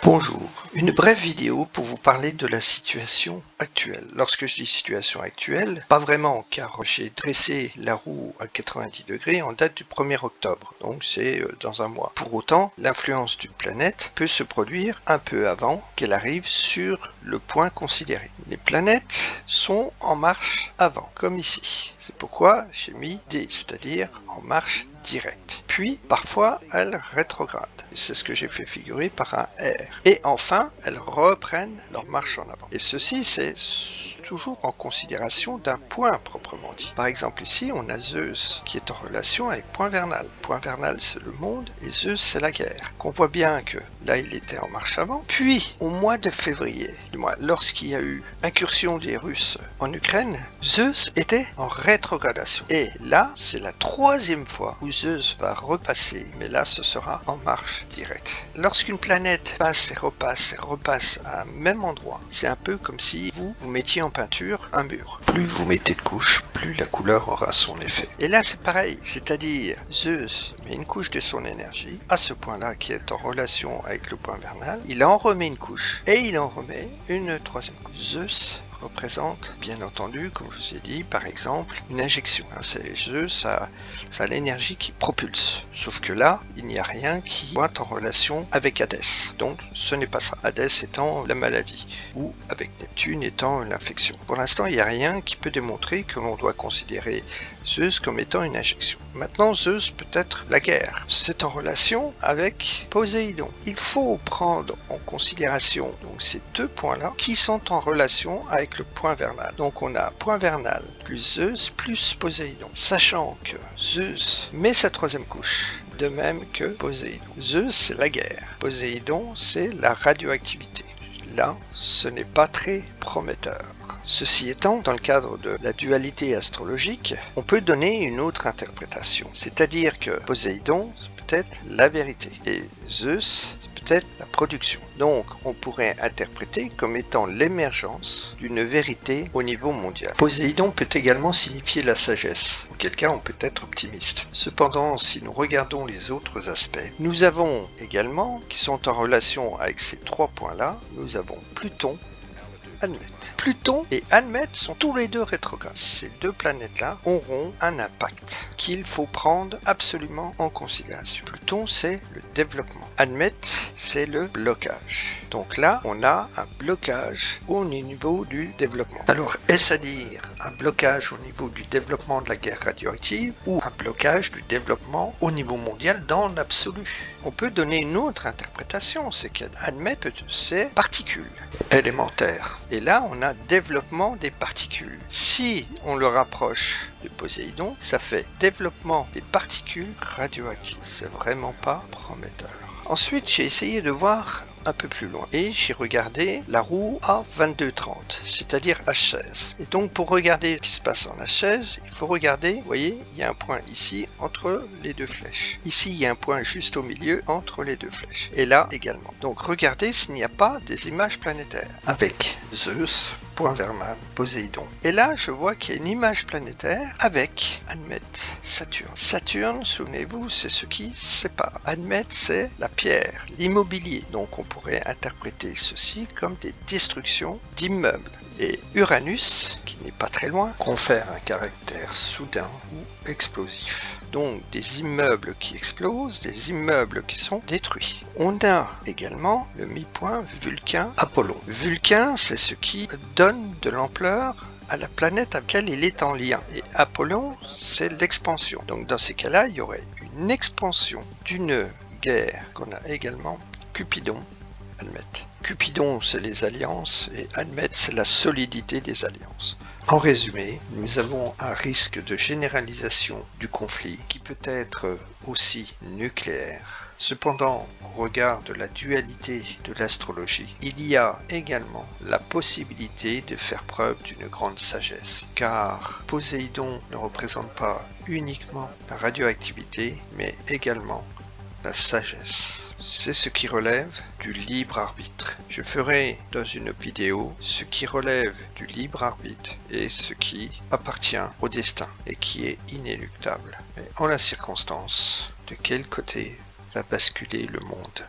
Bonjour, une brève vidéo pour vous parler de la situation actuelle. Lorsque je dis situation actuelle, pas vraiment, car j'ai dressé la roue à 90 degrés en date du 1er octobre, donc c'est dans un mois. Pour autant, l'influence d'une planète peut se produire un peu avant qu'elle arrive sur le point considéré. Les planètes sont en marche avant, comme ici. C'est pourquoi j'ai mis D, c'est-à-dire en marche directe. Puis, parfois, elles rétrogradent. C'est ce que j'ai fait figurer par un R. Et enfin, elles reprennent leur marche en avant. Et ceci, c'est toujours en considération d'un point proprement dit. Par exemple, ici, on a Zeus qui est en relation avec Point Vernal. Point Vernal, c'est le monde, et Zeus, c'est la guerre. Qu'on voit bien que là, il était en marche avant. Puis, au mois de février, lorsqu'il y a eu incursion des Russes en Ukraine, Zeus était en rétrogradation. Et là, c'est la troisième fois où Zeus va repasser, mais là, ce sera en marche directe. Lorsqu'une planète passe et repasse à un même endroit, c'est un peu comme si vous mettiez en peinture un mur. Plus vous mettez de couches, plus la couleur aura son effet. Et là, c'est pareil, c'est-à-dire Zeus met une couche de son énergie à ce point-là qui est en relation avec le point vernal, il en remet une couche et il en remet une troisième couche. Zeus représente, bien entendu, comme je vous ai dit, par exemple, une injection. C'est Zeus, ça a l'énergie qui propulse. Sauf que là, il n'y a rien qui soit en relation avec Hadès. Donc, ce n'est pas ça. Hadès étant la maladie, ou avec Neptune étant l'infection. Pour l'instant, il n'y a rien qui peut démontrer que l'on doit considérer Zeus comme étant une injection. Maintenant, Zeus peut être la guerre. C'est en relation avec Poséidon. Il faut prendre en considération donc ces deux points-là qui sont en relation avec le point vernal. Donc on a point vernal plus Zeus plus Poséidon. Sachant que Zeus met sa troisième couche, de même que Poséidon. Zeus, c'est la guerre. Poséidon, c'est la radioactivité. Là, ce n'est pas très prometteur. Ceci étant, dans le cadre de la dualité astrologique, on peut donner une autre interprétation. C'est-à-dire que Poséidon, c'est peut-être la vérité, et Zeus, c'est peut-être la production. Donc, on pourrait interpréter comme étant l'émergence d'une vérité au niveau mondial. Poséidon peut également signifier la sagesse, auquel cas on peut être optimiste. Cependant, si nous regardons les autres aspects, nous avons également, qui sont en relation avec ces trois points-là, nous avons Pluton, Admète. Pluton et Admète sont tous les deux rétrogrades. Ces deux planètes-là auront un impact qu'il faut prendre absolument en considération. Pluton, c'est le développement. Admète, c'est le blocage. Donc là, on a un blocage au niveau du développement. Alors, est-ce à dire un blocage au niveau du développement de la guerre radioactive ou un blocage du développement au niveau mondial dans l'absolu? On peut donner une autre interprétation, c'est qu'Admète, c'est particules élémentaires. Et là, on a développement des particules. Si on le rapproche de Poséidon, ça fait développement des particules radioactives. C'est vraiment pas prometteur. Ensuite, j'ai essayé de voir un peu plus loin et j'ai regardé la roue à 22,30, c'est-à-dire H16. Et donc pour regarder ce qui se passe en H16, il faut regarder, vous voyez, il y a un point ici entre les deux flèches. Ici, il y a un point juste au milieu entre les deux flèches. Et là également. Donc regardez s'il n'y a pas des images planétaires avec Zeus, point vernal, Poséidon. Et là, je vois qu'il y a une image planétaire avec Admète, Saturne. Saturne, souvenez-vous, c'est ce qui sépare. Admète, c'est la pierre, l'immobilier. Donc on pourrait interpréter ceci comme des destructions d'immeubles. Et Uranus, qui n'est pas très loin, confère un caractère soudain ou explosif. Donc des immeubles qui explosent, des immeubles qui sont détruits. On a également le mi-point Vulcain-Apollon. Vulcain, c'est ce qui donne de l'ampleur à la planète avec laquelle il est en lien. Et Apollon, c'est l'expansion. Donc dans ces cas-là, il y aurait une expansion d'une guerre qu'on a également Cupidon, Admète. Cupidon, c'est les alliances et Admète, c'est la solidité des alliances. En résumé, nous avons un risque de généralisation du conflit qui peut être aussi nucléaire. Cependant, au regard de la dualité de l'astrologie, il y a également la possibilité de faire preuve d'une grande sagesse, car Poséidon ne représente pas uniquement la radioactivité, mais également la sagesse. C'est ce qui relève du libre arbitre. Je ferai dans une vidéo ce qui relève du libre arbitre et ce qui appartient au destin et qui est inéluctable. Mais en la circonstance, de quel côté va basculer le monde?